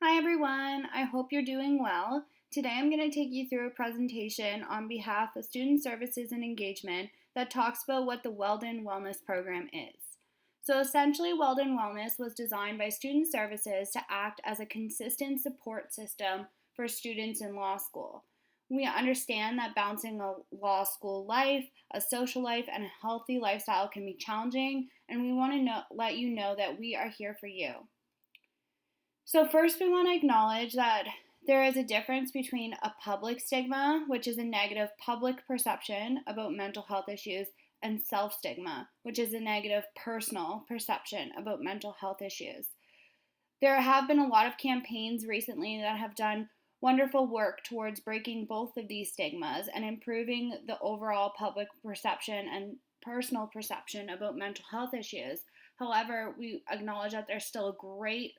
Hi everyone, I hope you're doing well. Today I'm going to take you through a presentation on behalf of Student Services and Engagement that talks about what the Weldon Wellness Program is. So essentially, Weldon Wellness was designed by Student Services to act as a consistent support system for students in law school. We understand that balancing a law school life, a social life, and a healthy lifestyle can be challenging, and we want to let you know that we are here for you. So, first, we want to acknowledge that there is a difference between a public stigma, which is a negative public perception about mental health issues, and self stigma, which is a negative personal perception about mental health issues. There have been a lot of campaigns recently that have done wonderful work towards breaking both of these stigmas and improving the overall public perception and personal perception about mental health issues. However, we acknowledge that there's still a great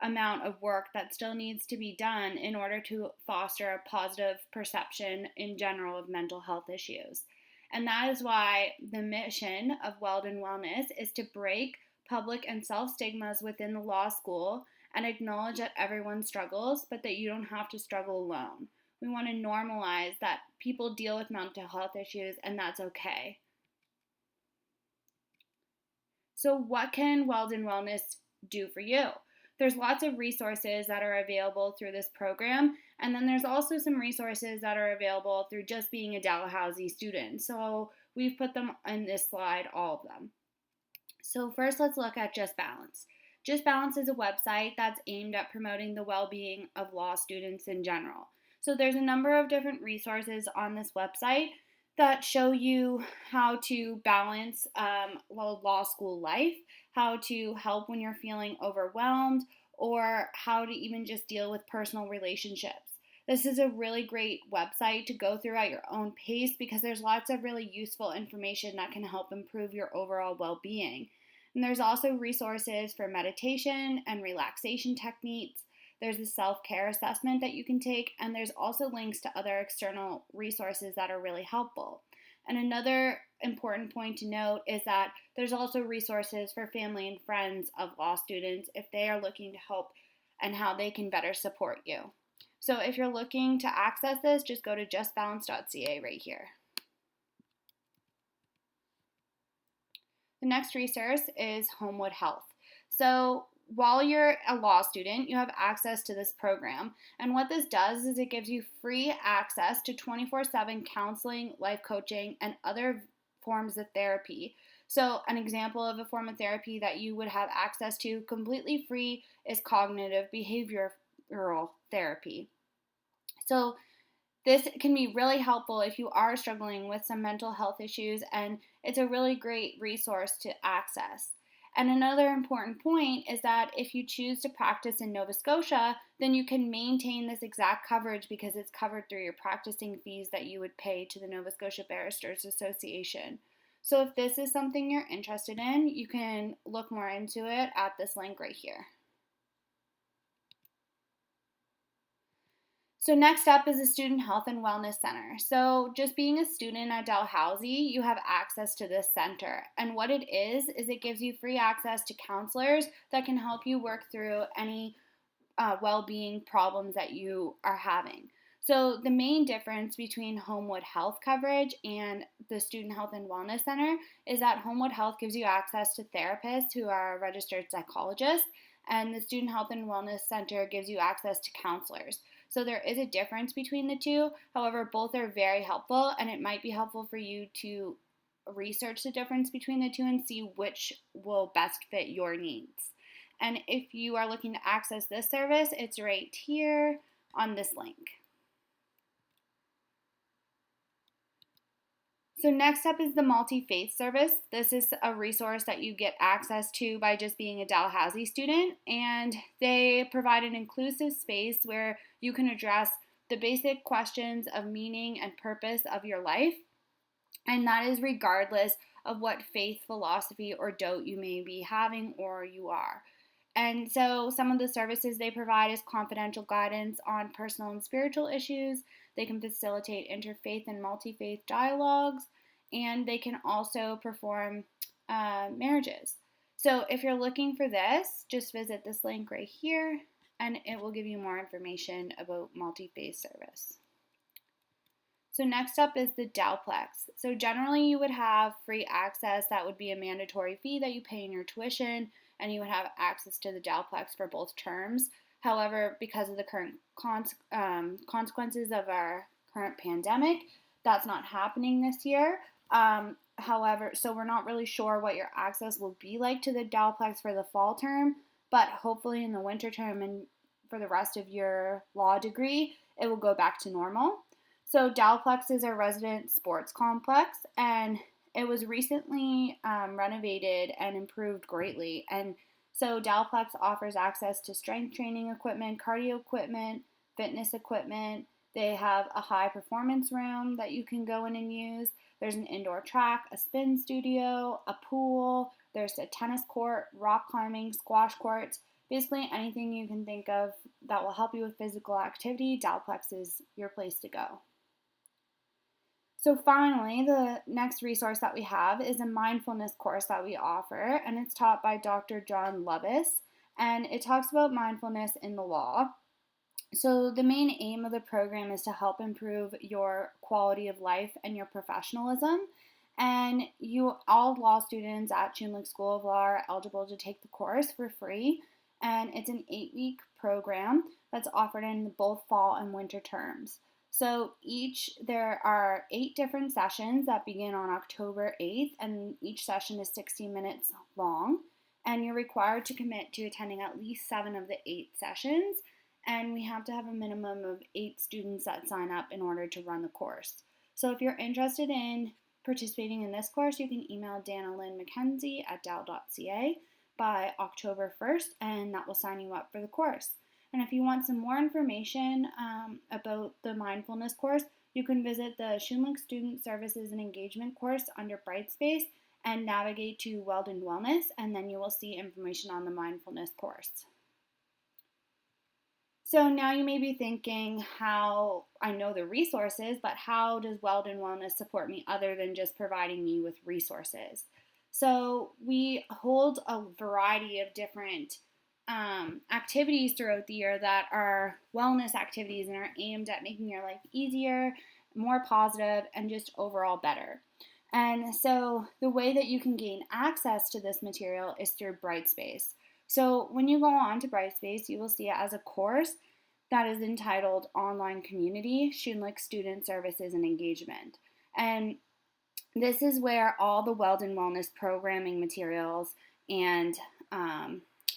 amount of work that still needs to be done in order to foster a positive perception in general of mental health issues. And that is why the mission of Weldon Wellness is to break public and self stigmas within the law school and acknowledge that everyone struggles, but that you don't have to struggle alone. We want to normalize that people deal with mental health issues and that's okay. So, what can Weldon Wellness do for you? There's lots of resources that are available through this program, and then there's also some resources that are available through just being a Dalhousie student. So, we've put them in this slide, all of them. So, first, let's look at Just Balance. Just Balance is a website that's aimed at promoting the well being of law students in general. So, there's a number of different resources on this website that show you how to balance law school life, how to help when you're feeling overwhelmed, or how to even just deal with personal relationships. This is a really great website to go through at your own pace because there's lots of really useful information that can help improve your overall well being. And there's also resources for meditation and relaxation techniques. There's a self care assessment that you can take, and there's also links to other external resources that are really helpful. And another important point to note is that there's also resources for family and friends of law students if they are looking to help and how they can better support you. So if you're looking to access this, just go to justbalance.ca right here. The next resource is Homewood Health. So while you're a law student, you have access to this program. And what this does is it gives you free access to 24/7 counseling, life coaching, and other forms of therapy. So, an example of a form of therapy that you would have access to completely free is cognitive behavioral therapy. So, this can be really helpful if you are struggling with some mental health issues, and it's a really great resource to access. And another important point is that if you choose to practice in Nova Scotia, then you can maintain this exact coverage because it's covered through your practicing fees that you would pay to the Nova Scotia Barristers Association. So if this is something you're interested in, you can look more into it at this link right here. So next up is the Student Health and Wellness Center. So just being a student at Dalhousie, you have access to this center. And what it is it gives you free access to counselors that can help you work through any well-being problems that you are having. So the main difference between Homewood Health coverage and the Student Health and Wellness Center is that Homewood Health gives you access to therapists who are registered psychologists, and the Student Health and Wellness Center gives you access to counselors. So there is a difference between the two. However, both are very helpful, and it might be helpful for you to research the difference between the two and see which will best fit your needs. And if you are looking to access this service, it's right here on this link. So next up is the Multi-Faith Service. This is a resource that you get access to by just being a Dalhousie student, and they provide an inclusive space where you can address the basic questions of meaning and purpose of your life, and that is regardless of what faith, philosophy, or doubt you may be having or you are. And so some of the services they provide is confidential guidance on personal and spiritual issues. They can facilitate interfaith and multi-faith dialogues, and they can also perform marriages. So if you're looking for this, just visit this link right here, and it will give you more information about multi-phase service. So next up is the Dalplex. So generally you would have free access. That would be a mandatory fee that you pay in your tuition, and you would have access to the Dalplex for both terms. However, because of the current consequences of our current pandemic, that's not happening this year. However, so we're not really sure what your access will be like to the Dalplex for the fall term, but hopefully in the winter term and for the rest of your law degree, it will go back to normal. So Dalplex is a resident sports complex, and it was recently renovated and improved greatly. And so Dalplex offers access to strength training equipment, cardio equipment, fitness equipment. They have a high performance room that you can go in and use. There's an indoor track, a spin studio, a pool. There's a tennis court, rock climbing, squash courts. Basically anything you can think of that will help you with physical activity, Dalplex is your place to go. So finally, the next resource that we have is a mindfulness course that we offer, and it's taught by Dr. John Lovis, and it talks about mindfulness in the law. So the main aim of the program is to help improve your quality of life and your professionalism. And all law students at Schoonlich School of Law are eligible to take the course for free. And it's an 8-week program that's offered in both fall and winter terms. So there are 8 different sessions that begin on October 8th, and each session is 60 minutes long. And you're required to commit to attending at least 7 of the 8 sessions. And we have to have a minimum of 8 students that sign up in order to run the course. So if you're interested in participating in this course, you can email Dana Lynn McKenzie at dal.ca by October 1st, and that will sign you up for the course. And if you want some more information about the mindfulness course, you can visit the Schoonlich Student Services and Engagement course under Brightspace and navigate to Weldon Wellness, and then you will see information on the mindfulness course. So now you may be thinking, how I know the resources, but how does Weldon Wellness support me other than just providing me with resources? So we hold a variety of different activities throughout the year that are wellness activities and are aimed at making your life easier, more positive, and just overall better. And so the way that you can gain access to this material is through Brightspace. So when you go on to Brightspace, you will see it as a course that is entitled Online Community, Schoonlich Student Services and Engagement. And this is where all the Weldon Wellness programming materials and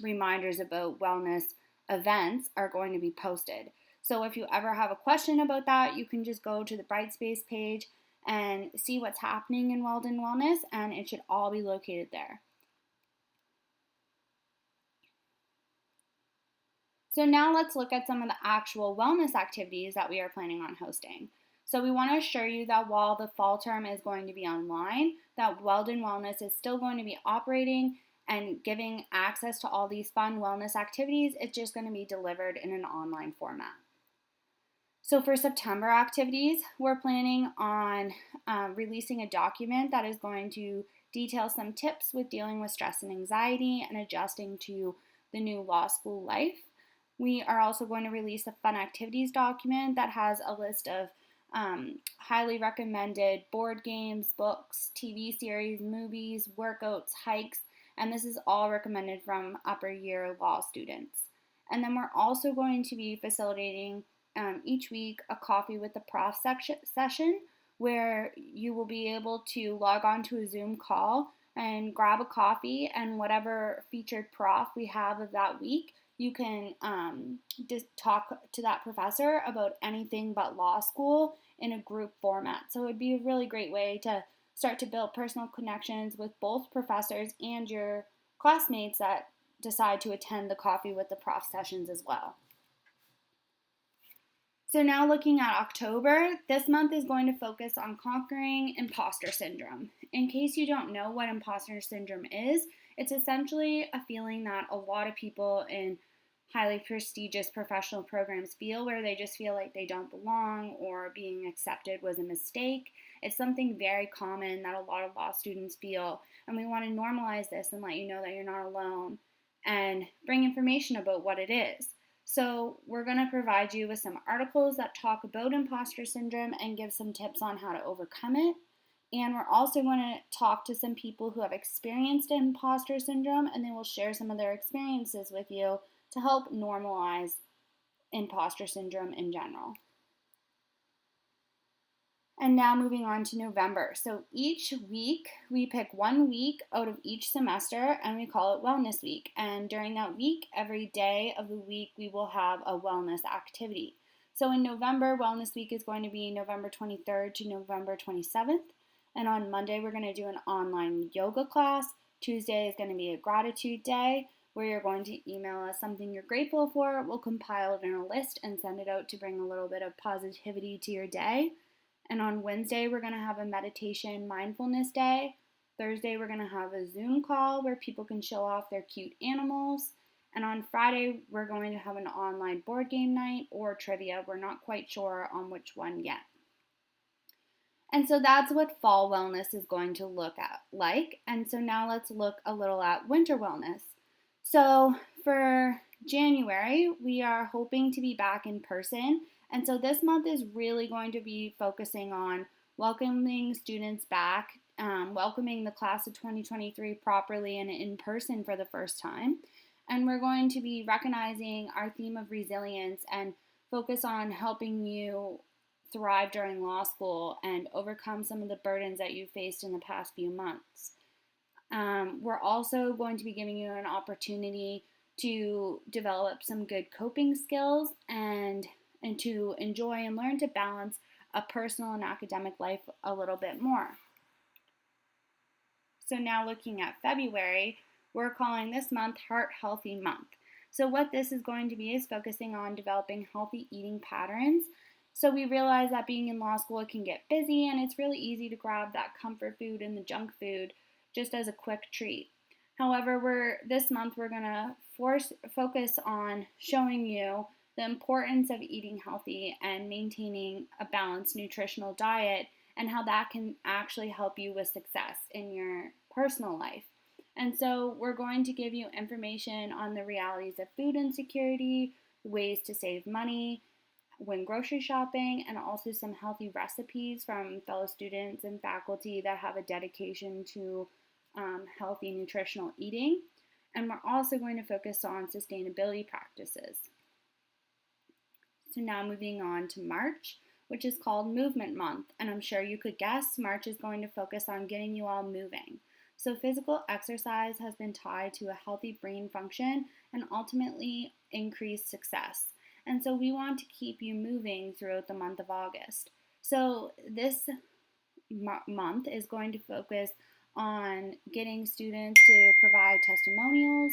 reminders about wellness events are going to be posted. So if you ever have a question about that, you can just go to the Brightspace page and see what's happening in Weldon Wellness, and it should all be located there. So now let's look at some of the actual wellness activities that we are planning on hosting. So we want to assure you that while the fall term is going to be online, that Weldon Wellness is still going to be operating and giving access to all these fun wellness activities. It's just going to be delivered in an online format. So for September activities, we're planning on releasing a document that is going to detail some tips with dealing with stress and anxiety and adjusting to the new law school life. We are also going to release a fun activities document that has a list of highly recommended board games, books, TV series, movies, workouts, hikes, and this is all recommended from upper year law students. And then we're also going to be facilitating each week a coffee with the prof session where you will be able to log on to a Zoom call and grab a coffee, and whatever featured prof we have of that week, you can just talk to that professor about anything but law school in a group format. So it would be a really great way to start to build personal connections with both professors and your classmates that decide to attend the coffee with the prof sessions as well. So now looking at October, this month is going to focus on conquering imposter syndrome. In case you don't know what imposter syndrome is, it's essentially a feeling that a lot of people in highly prestigious professional programs feel, where they just feel like they don't belong or being accepted was a mistake. It's something very common that a lot of law students feel, and we want to normalize this and let you know that you're not alone and bring information about what it is. So we're going to provide you with some articles that talk about imposter syndrome and give some tips on how to overcome it. And we're also going to talk to some people who have experienced imposter syndrome, and they will share some of their experiences with you to help normalize imposter syndrome in general. And now moving on to November. So each week we pick 1 week out of each semester and we call it Wellness Week. And during that week, every day of the week, we will have a wellness activity. So in November, Wellness Week is going to be November 23rd to November 27th. And on Monday, we're going to do an online yoga class. Tuesday is going to be a gratitude day where you're going to email us something you're grateful for. We'll compile it in a list and send it out to bring a little bit of positivity to your day. And on Wednesday, we're going to have a meditation mindfulness day. Thursday, we're going to have a Zoom call where people can show off their cute animals. And on Friday, we're going to have an online board game night or trivia. We're not quite sure on which one yet. And so that's what fall wellness is going to look like. And so now let's look a little at winter wellness. So for January, we are hoping to be back in person. And so this month is really going to be focusing on welcoming students back, welcoming the class of 2023 properly and in person for the first time. And we're going to be recognizing our theme of resilience and focus on helping you thrive during law school and overcome some of the burdens that you faced in the past few months. We're also going to be giving you an opportunity to develop some good coping skills and to enjoy and learn to balance a personal and academic life a little bit more. So now looking at February, we're calling this month Heart Healthy Month. So what this is going to be is focusing on developing healthy eating patterns. So we realize that being in law school, it can get busy and it's really easy to grab that comfort food and the junk food just as a quick treat. However, this month we're going to focus on showing you the importance of eating healthy and maintaining a balanced nutritional diet and how that can actually help you with success in your personal life. And so we're going to give you information on the realities of food insecurity, ways to save money when grocery shopping, and also some healthy recipes from fellow students and faculty that have a dedication to healthy nutritional eating. And we're also going to focus on sustainability practices. So now moving on to March, which is called Movement Month. And I'm sure you could guess March is going to focus on getting you all moving. So physical exercise has been tied to a healthy brain function and ultimately increased success. And so we want to keep you moving throughout the month of August. So this month is going to focus on getting students to provide testimonials,